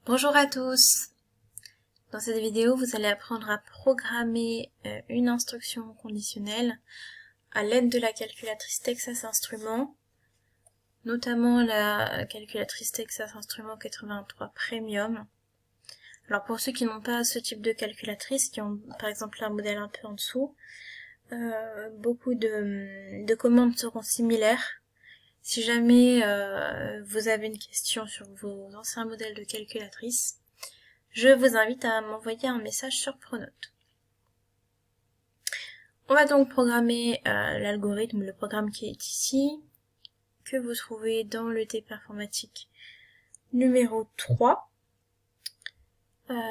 Bonjour à tous. Dans cette vidéo, vous allez apprendre à programmer une instruction conditionnelle à l'aide de la calculatrice Texas Instruments, notamment la calculatrice Texas Instruments 83 Premium. Alors pour ceux qui n'ont pas ce type de calculatrice, qui ont par exemple un modèle un peu en dessous, beaucoup de commandes seront similaires. Si jamais vous avez une question sur vos anciens modèles de calculatrice, je vous invite à m'envoyer un message sur Pronote. On va donc programmer l'algorithme, le programme qui est ici, que vous trouvez dans le TP informatique numéro 3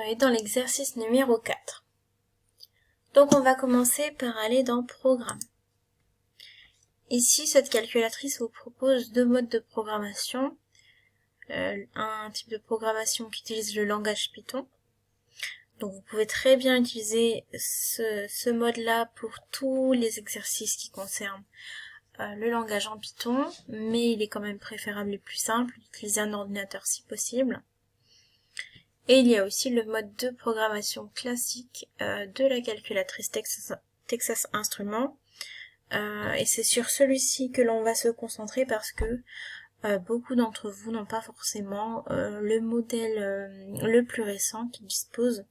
et dans l'exercice numéro 4. Donc on va commencer par aller dans Programme. Ici, cette calculatrice vous propose deux modes de programmation. Un type de programmation qui utilise le langage Python. Donc vous pouvez très bien utiliser ce mode-là pour tous les exercices qui concernent le langage en Python, mais il est quand même préférable et plus simple d'utiliser un ordinateur si possible. Et il y a aussi le mode de programmation classique de la calculatrice Texas Instruments. Et c'est sur celui-ci que l'on va se concentrer parce que beaucoup d'entre vous n'ont pas forcément le modèle le plus récent qui dispose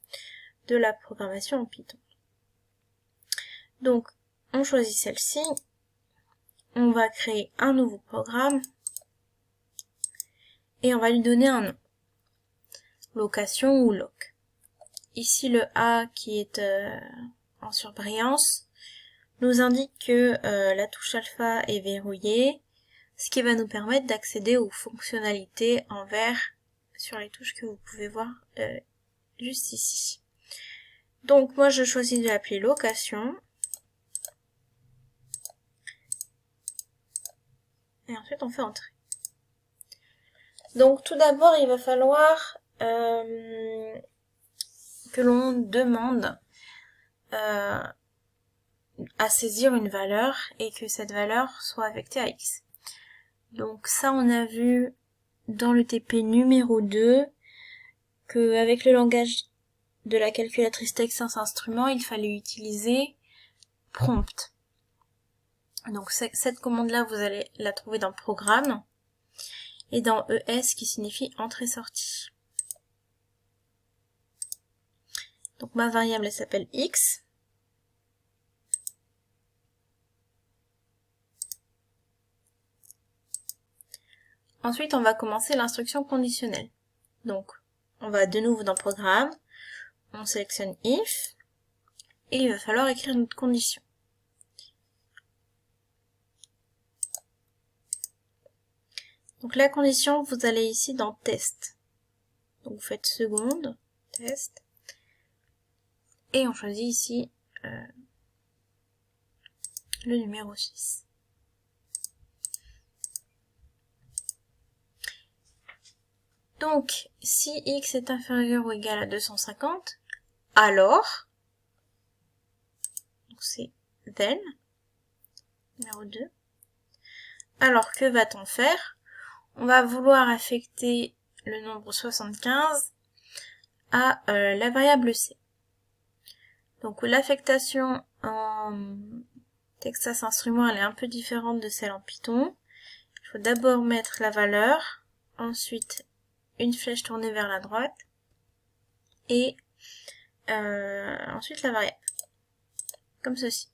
de la programmation en Python. Donc, on choisit celle-ci. On va créer un nouveau programme et on va lui donner un nom. Location ou loc. Ici, le A qui est en surbrillance nous indique que la touche alpha est verrouillée, ce qui va nous permettre d'accéder aux fonctionnalités en vert sur les touches que vous pouvez voir juste ici. Donc moi je choisis de l'appeler location. Et ensuite on fait entrer. Donc tout d'abord il va falloir que l'on demande à saisir une valeur et que cette valeur soit affectée à x. Donc ça on a vu dans le TP numéro 2 qu'avec le langage de la calculatrice Texas Instruments, il fallait utiliser prompt. Donc cette commande-là, vous allez la trouver dans Programme et dans ES qui signifie entrée-sortie. Donc ma variable elle s'appelle x. Ensuite, on va commencer l'instruction conditionnelle. Donc, on va de nouveau dans Programme, on sélectionne if, et il va falloir écrire notre condition. Donc la condition, vous allez ici dans test. Donc vous faites seconde, test, et on choisit ici le numéro 6. Donc, si x est inférieur ou égal à 250, alors, donc c'est then, numéro 2, alors que va-t-on faire? On va vouloir affecter le nombre 75 à la variable c. Donc l'affectation en Texas Instruments elle est un peu différente de celle en Python. Il faut d'abord mettre la valeur, ensuite une flèche tournée vers la droite, et ensuite la variable, comme ceci.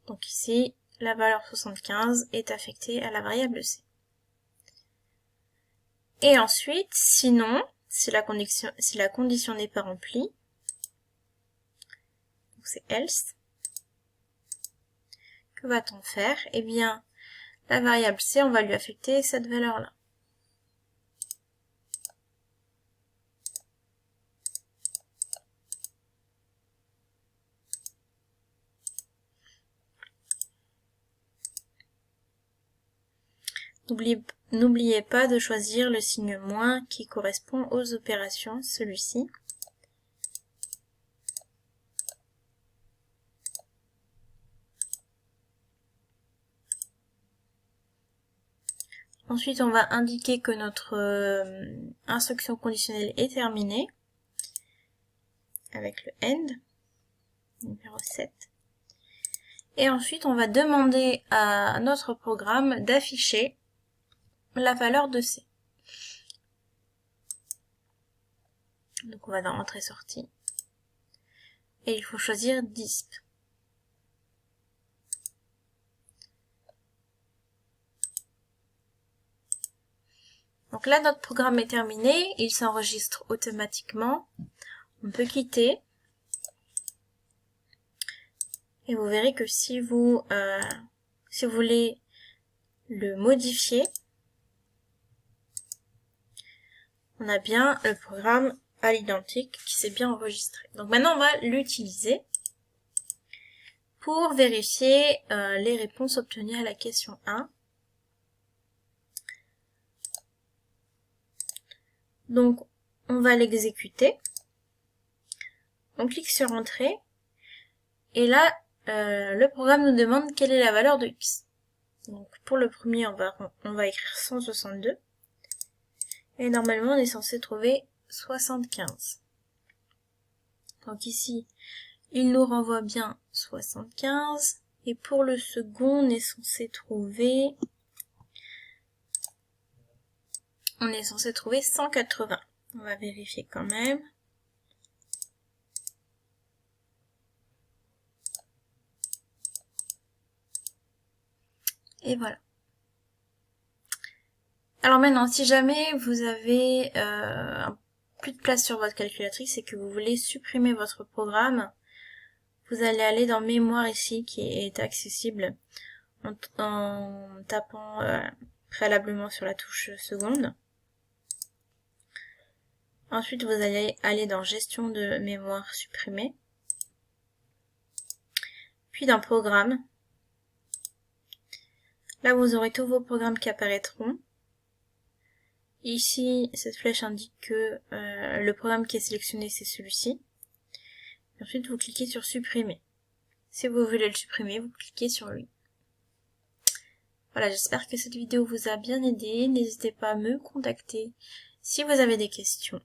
Donc ici, la valeur 75 est affectée à la variable c. Et ensuite, sinon, si la condition n'est pas remplie, donc c'est else, que va-t-on faire? Eh bien, la variable c, on va lui affecter cette valeur-là. N'oubliez pas de choisir le signe moins qui correspond aux opérations, celui-ci. Ensuite, on va indiquer que notre instruction conditionnelle est terminée avec le end, numéro 7. Et ensuite, on va demander à notre programme d'afficher la valeur de C. Donc on va dans Entrée-Sortie. Et il faut choisir DISP. Donc là, notre programme est terminé. Il s'enregistre automatiquement. On peut quitter. Et vous verrez que si vous voulez le modifier, on a bien le programme à l'identique qui s'est bien enregistré. Donc maintenant, on va l'utiliser pour vérifier les réponses obtenues à la question 1. Donc, on va l'exécuter. On clique sur Entrée. Et là, le programme nous demande quelle est la valeur de x. Donc, pour le premier, on va écrire 162. Et normalement, on est censé trouver 75. Donc ici, il nous renvoie bien 75. Et pour le second, on est censé trouver 180. On va vérifier quand même. Et voilà. Alors maintenant, si jamais vous avez plus de place sur votre calculatrice et que vous voulez supprimer votre programme, vous allez aller dans Mémoire ici, qui est accessible en tapant préalablement sur la touche seconde. Ensuite, vous allez aller dans Gestion de mémoire supprimée. Puis dans Programme. Là, vous aurez tous vos programmes qui apparaîtront. Ici, cette flèche indique que le programme qui est sélectionné, c'est celui-ci. Ensuite, vous cliquez sur Supprimer. Si vous voulez le supprimer, vous cliquez sur lui. Voilà, j'espère que cette vidéo vous a bien aidé. N'hésitez pas à me contacter si vous avez des questions.